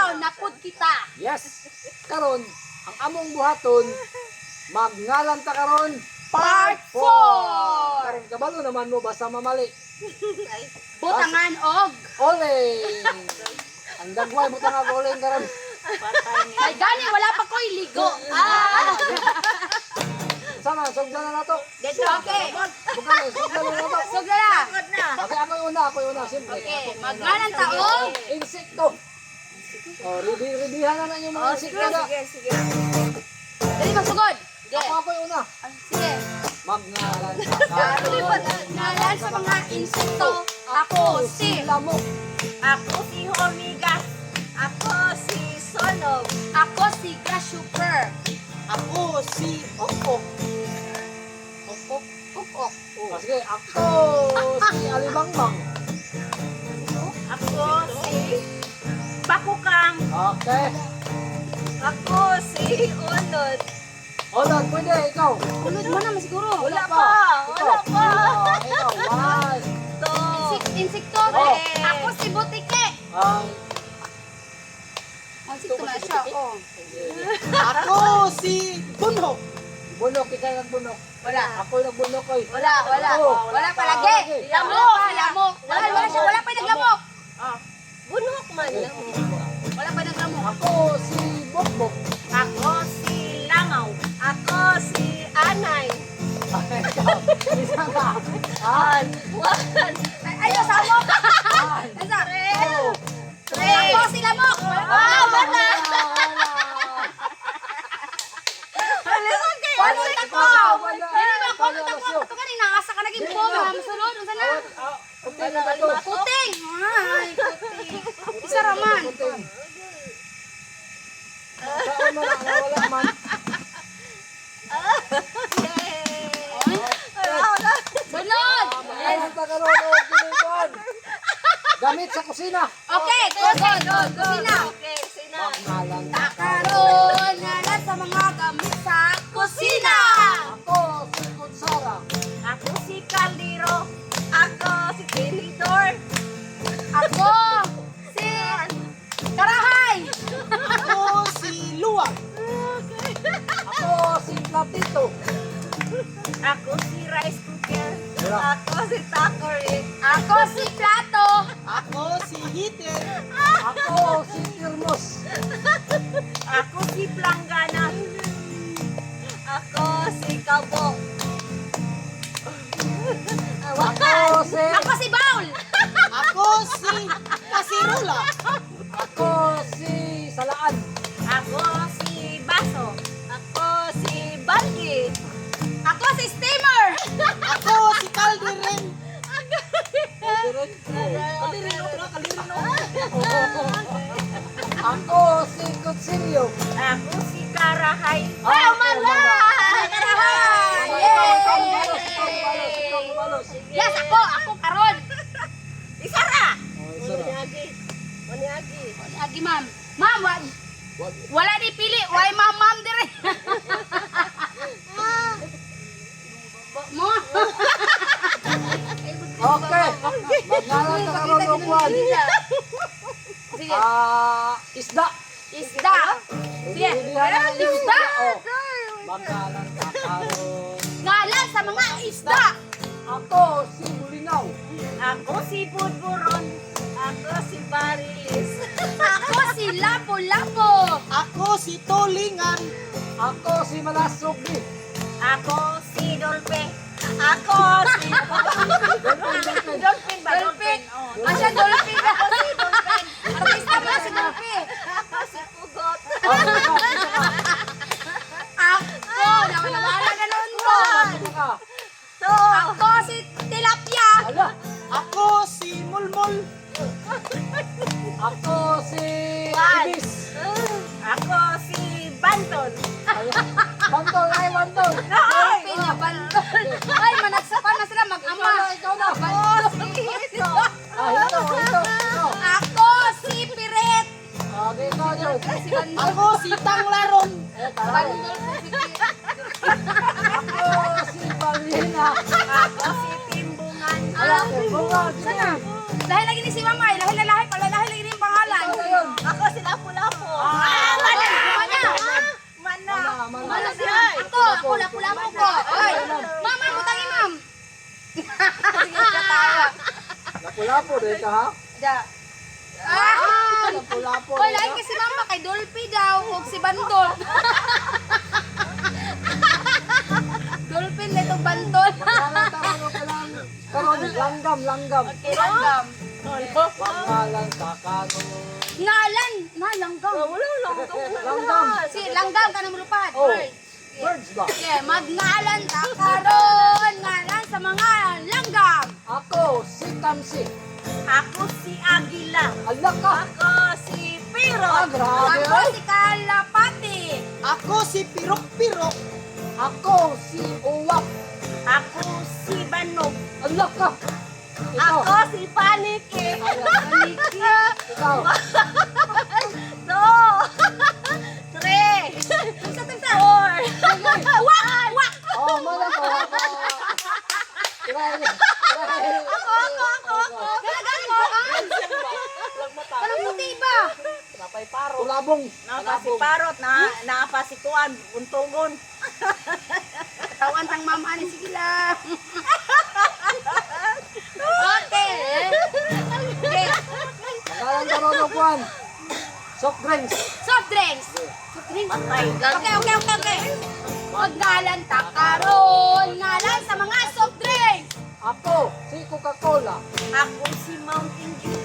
Mapaw na pud kita. Yes. Karon ang among buhaton magngalan ta karon Part 4. Karon kabalo naman mo basta mamali. Butangan og Ole. Ang dagway mo tanga oleng karon. Ay gani wala pa ko'y ligo. Sama sugdan na nato. Dito okay. Sugdan na nato. Sugla. Okay, ako yung una, siyempre. Okay, magmanan ta og Insekto. Oh, readyhan na yung mga insekto na. Sige. dali masugod. Ako yung una. Sige. Magngalan ka. Ngalan sa mga insekto, ako si Lamok. Ako si Hormigas. Ako si Sonog. Ako si Grasshopper. Ako si Okok. Ukok, ukok. Oh, sige, ako si Alimangbang. Ako si Bakukang. Okay. Ako si Unod. Olan, pwede, ikaw. Ulod mo naman siguro. Wala pa. Ikaw, one. To. Insekto. Oh. Ako si Butike. Ang Insekto na siya. Oh. Ako si Bunhok. bunok, kita ng bunok. Wala. Ako yung nagbunok ko eh. Wala. Oh, Wala pa lagi. Lamok. Lamok. Wala siya. Wala pa naglamok. Bunhok man lang. Wala pa naglamok. Ako si Bokbok. Ako si Langaw. Ako si Anay. Isa ka. Ah, Ayaw, samok. one. Asa? Two. Ako si Lamok. Wala. Ano ako? Wala. Dili ba ako Wala, nagtako? Lasyo. Ito kanina asa ka naging boga. Masunod. Unsa na? Puting na ba ito? Puting. Ay, puting. Isa raman. Puting. Saan mo na wala man? Sunod. Yes. Gamit sa kusina. Okay, good. Kusina. Okay, sina. Magnalan. Karon ngalan sa mga gamit sa kusina. Ako si Kutsara. Ako si Kaldero. Ako si Tinidor. Ako si Karahay. Ako si Luwag. Ako si Platito. Ako si Rice Cooker. Wala. Ako si Takory. Ako si Plato. Ako si Heater. Ako si Irmos. Ako si Planggana. Ako si Kabo. Ako si... Ako si Baul. Ako si Kasirula. Ako si Salaan. Ako si Baso. Ako si Balgi. Ako si Steamer. Ako si Calderin. Ako si Kutsilyo. Ako si Karahay. Wow, Karahay. Yes, ako karon. Isara! Sarap. Maniagi. Agi ma'am. Ma'am, wala di pili. Why ma'am dire? Mo. Okay. Magnalan ka karon og kwan. Sige. Isda. Isda. Sige. Isda. Magnalan ka karon. Ngalan sa mga isda. Ako si Mulinaw. Ako si Budburon. Ako si Barilis. Ako si Lapo-Lapo. Ako si Tulingan. Ako si Malasugli. Ako si Dolpe. Ako si Dolphin ba? Dolphin. Oh. Asya Dolphin. Ako si Dolphin. Artista ba si Dolphin? Ako si Pugot. Ako. Nawala ka noon ko. To. Ako si Tilapia. Ala. Ako si Mulmul. Ako si Juan. Ibis. Ako si Banton. Bantol, ay bantol. Dolphin niya, bantol. Ay, managsapan na sila mag-ama. Ikaw na. Ito. Ito. Ako si Piret. Okay, ikaw yun. Si Bandol. Ako si Tanglaron. Bandol po si Piret. Ako si Balina. Ako si Timbungan. Bunga, Sana. Dahil lagi ni si Mamay. Dahil lalahi pala. Dahil lagi ni yung pangalan. ikaw na yun. Ako si Lapu-Lapu. Lapu-lapu, lapu-lapu ko. Oy, ma'am, ma'am, utangi, ma'am. Sige ka tayo. Lapu-lapo rin ka ha? Da. Ah! Lapu-lapo Oy, rin lain ka? kasi mama kay Dolphy daw ug si Bantol. Dolphin nito Bantol. Pangalan tayo ka lang. Karon, langgam, langgam. Langgam. Pangalan ka karon. Ngalan, langgam. Wala lang. Langgam. Si langgam kanang mulupad. Oh. Oy. Birds ba? Yeah, magngalan ta karon ngalan sa mga langgam. Ako, si Tamsi. Ako si Agila. Ala ka. Ako si Ah, Pirot. grabe Ako ay. si Kalapati. Ako si Pirok-Pirok. Ako, si Uwak. Ako si Banog. Ala ka. Ikaw. Ako si Paniki. Ikaw. Do. Three. Four. Wak! Wak! Oh, mana ko. Try. Galagan mo, ah! Kanang puti ba? Tulabong. Napa si Parot na napa si Kuan buntugon. Tawan tang mama ni sige lang. Okay. Okay. Pangalan ka ron, Juan. Soft drinks. Soft drinks. Soft drinks. Patay. Okay. Magnalan ta karon ngalan sa mga soft drinks. Ako, si Coca-Cola. Ako si Mountain Dew.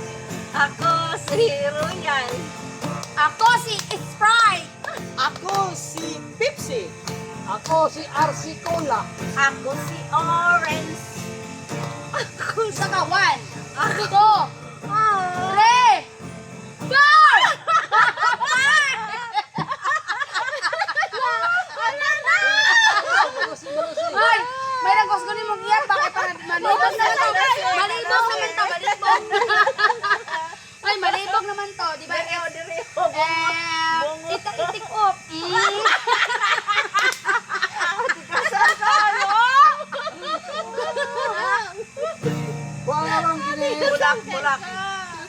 Ako si Royal. Ako si Sprite. Ako si Pepsi. Ako, si RC Cola. Ako si Orange. Ako Isa ka, 1, 2, 3, 4! Ay! May nagos ko ni mong iyan. Bakit para malibog na to? Malibog naman to. Malibog. Ay, malibog naman to. Di ba? Itik up. Kuha nga lang gini. Bulak.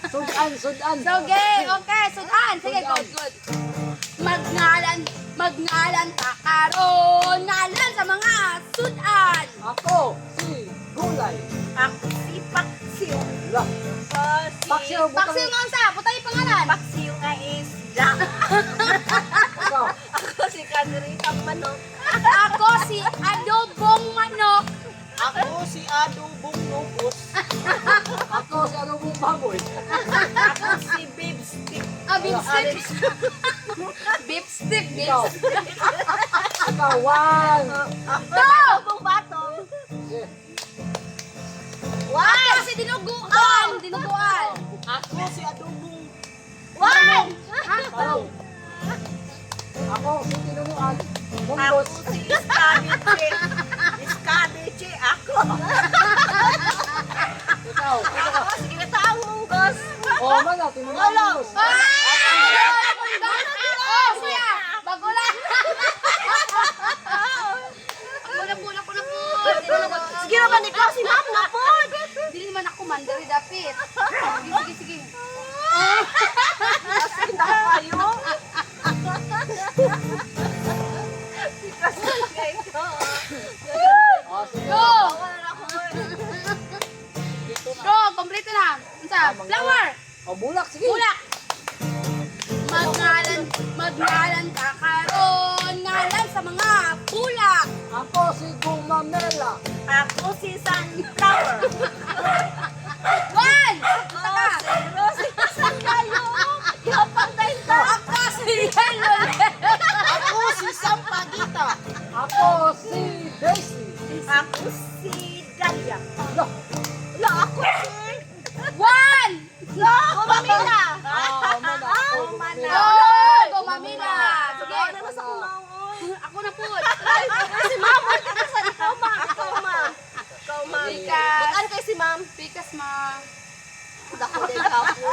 Sudan. Okay. Sudan. Sige, good. Magnalan ta karon ngalan sa mga sudan. Ako, si Gulay. Ako si Paksiw. Lah, Ako si Paksiw, Paksiw nga unsa? Putay pangalan. Paksiw nga isda. ikaw. Ako si Kanritang Manok. Ako si adobong manok. Ako si Adobong Lubos. Ako, si ano mong baboy. Ako si Beef Stick. Beef stick. Beef stick. Ikaw. Ikaw, Juan. Ako batong. Sige. Ako si dinuguan. Dinuguan. Ako si Adobong One! Talong. Ako, si Tinunuan. Ako Mundos. si Scabiche. Scabiche ako. Ikaw. Ako si Ginataang Munggos. Oh, mana, Tinunuan. Mundos. Oh, siya. Bago lang. Ako na po. Sige naman ikaw si Ma'am na po. Dili man ako man, dari dapit. Sige. Kasi na kayo. Kasi kayo. Oh, sige. Go! Go, kompleto na. Unsa? Flower. Oh, bulak, sige. Bulak. Magnalan ka karon ngalan sa mga bulak. Ako, si Gumamela. Ako si Sunflower. 1. Ako si Rosie Sandayo. Yapang tayo. Ako si Yellow. Ako si Sampaguita. Ako, si Daisy. Ako si Dahlia. Lah, Wala ako si... 1. Gumamila. mana ako, Mana. Oh, Gumamila. Sige. Ano na sa kumaon? Ako na po. Si Ma'am. Ikaw, Ma'am. Ikaw, Ma'am. Ikaw, Ma'am. Pikas. Bukan kay si Ma'am. Pikas ma. Dako din ka po.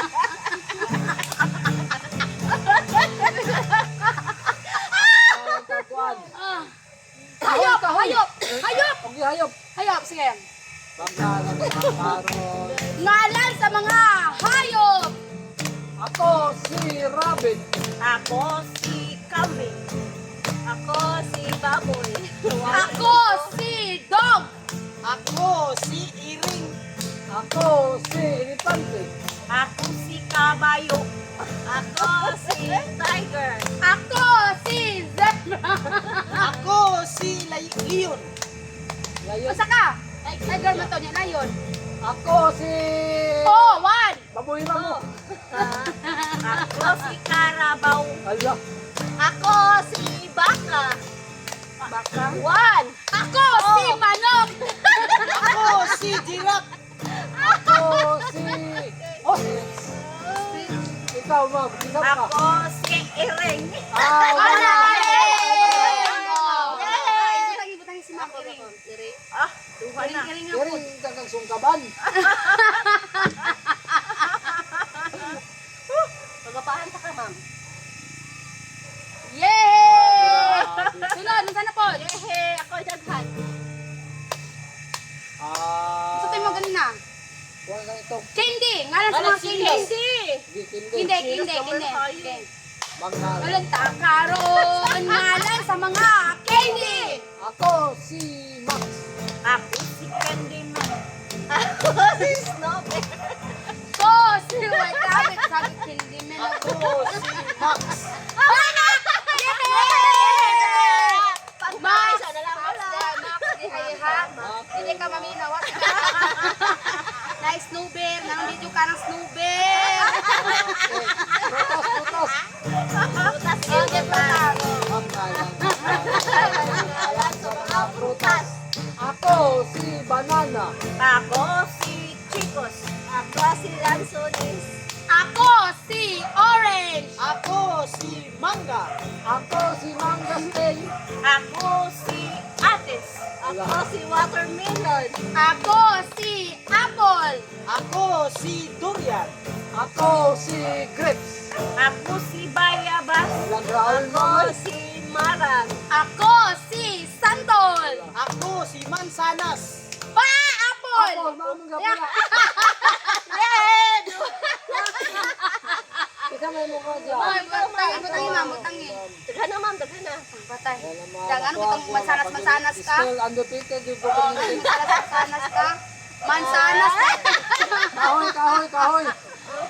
Pangalan ka, Juan. Hayop. Okay, hayop. Hayop, sige. Pangalan ka karon. Ngalan sa mga hayop. Ako, si Rabbit. Ako si Kambing. Ako si Baboy. Ako si Dog. Ako si Iring. Ako si Elefante. Ako si Kabayo. Ako si Tiger. Ako si Zebra. Ako si Leon. Layon. Usa ka. Tiger mo to niya na yun. Ako si... Oh, one. Baboy na mo. Ako si Carabao. Ala. Ako si Baka. Baka. One. Ako si Manok. Ako si Giraffe. Ako si... Oh, ikaw, ma'am. Ikaw ka. Ako si Iring. Ah, wala. Butang si Ma'am Iring. Ah, duha na. Iring nga po. Kering dagang sungkaban. Magapahan ta ka, ma'am. Yay! Sunod, nasa na po? Yehe, ako daghan. Gusto tayo mo ganun na. Kuha ka ito. Candy! Ngalan sa mga candy. Hindi. Hindi. Hindi. Okay. Mga... Walang takaroon. Ngalan sa mga candy. Ako si Max. Ako si Candyman. Ako si Snoopy. Ko si White Rabbit. Sabi candy man ako. Ako si Max. Pagmay, sana lang wala. Hindi ka maminawa. Na snowbear. Nang video ka ng snowbear. Putos. Prutas Sige pa. Ang ngalan. Ngalan sa mga prutas. Ako si Banana. Ako si Chicos. Ako si Lansones. Ako si Orange. Ako si Mangga. Ako si Mangastel. Ako si Atis. Ako si Watermelon. Ako si Apple. Ako si Durian. Ako si Grapes. Ako si Bayabas. Walang Raul Ako Mamal. si Marang. Ako si Santol. Ako si Mansanas. Pa! Ako, Apple! mamang pala. Red! Isa may mukha dyan. Ay, butang ma'am, butang Daghan na, ma'am. Daghan na. Patay. Wala mga Dag, ano bitong mansanas-mansanas ka? Still undefeated yung Pupilin. Mansanas ka? Mansanas ka? Kahoy. Kahoy.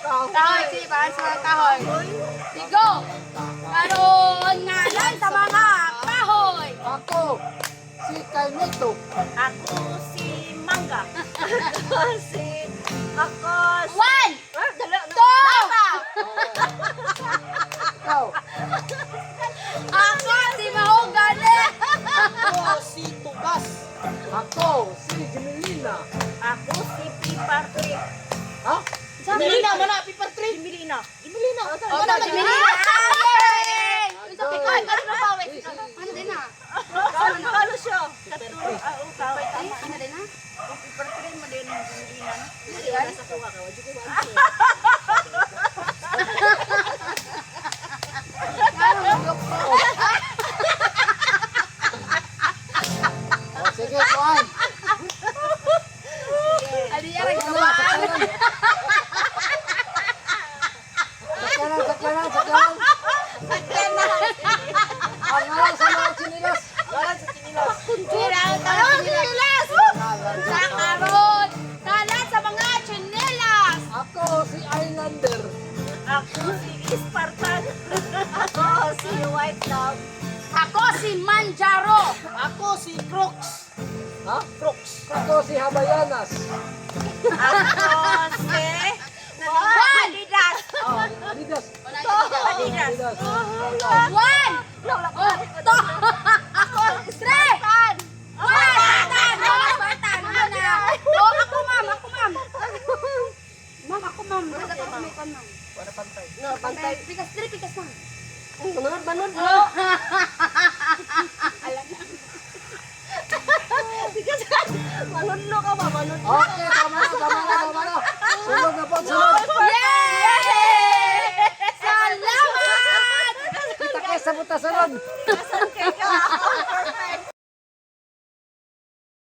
Kahoy, si parang sa kahoy. Sigo! Karoon ngalan sa mga kahoy. Ako si Kainito. Ako si Mangga. Ako si... One! Dala, Two! Ikaw. Ako si Mahogany. Ako si Tugas. Ako si Gemelina. Ako si Pipar Tree. Ha? Melina, mana paper tree. Imilina. O, si Melina. Yay! Unsa Ako. kay ka? Si- Ano din na? Kalo siya. Katulog. Kaway tama. Ano din na? Pipar Tree mo din ang Imilina. Yan. Sa kuha ka. Wadyo ko ba? Ano joke ko? Oh, sige, kuhan. Ano yan? Sakyanan. Ang ngalan sa mga chinilas. Ngalan sa Chinilas. Chinelas! Sa karon! Kalat sa mga chinelas! Ako si Islander. Ako si Ispartan. Ako si White Dog. Ako si Manjaro! Ako si Crooks. Ha? Crooks. Ako si Habayanas. Ako si... Adidas. Oh, Adidas. Adidas. Adidas. One! Two! Ako! Three! One! Batan! Muna! Oh, ako ma'am! Ma'am, ako ma'am. Dapat ako may kon ma'am. No, pantay. Pikas, pikas ma'am. Manod. Because manudlo ka ba? Manudlo. Okay, tama na. Sunod na po, sunod. Yay! Salamat! Kita kayo sa buta sunod. Kasan kay ka?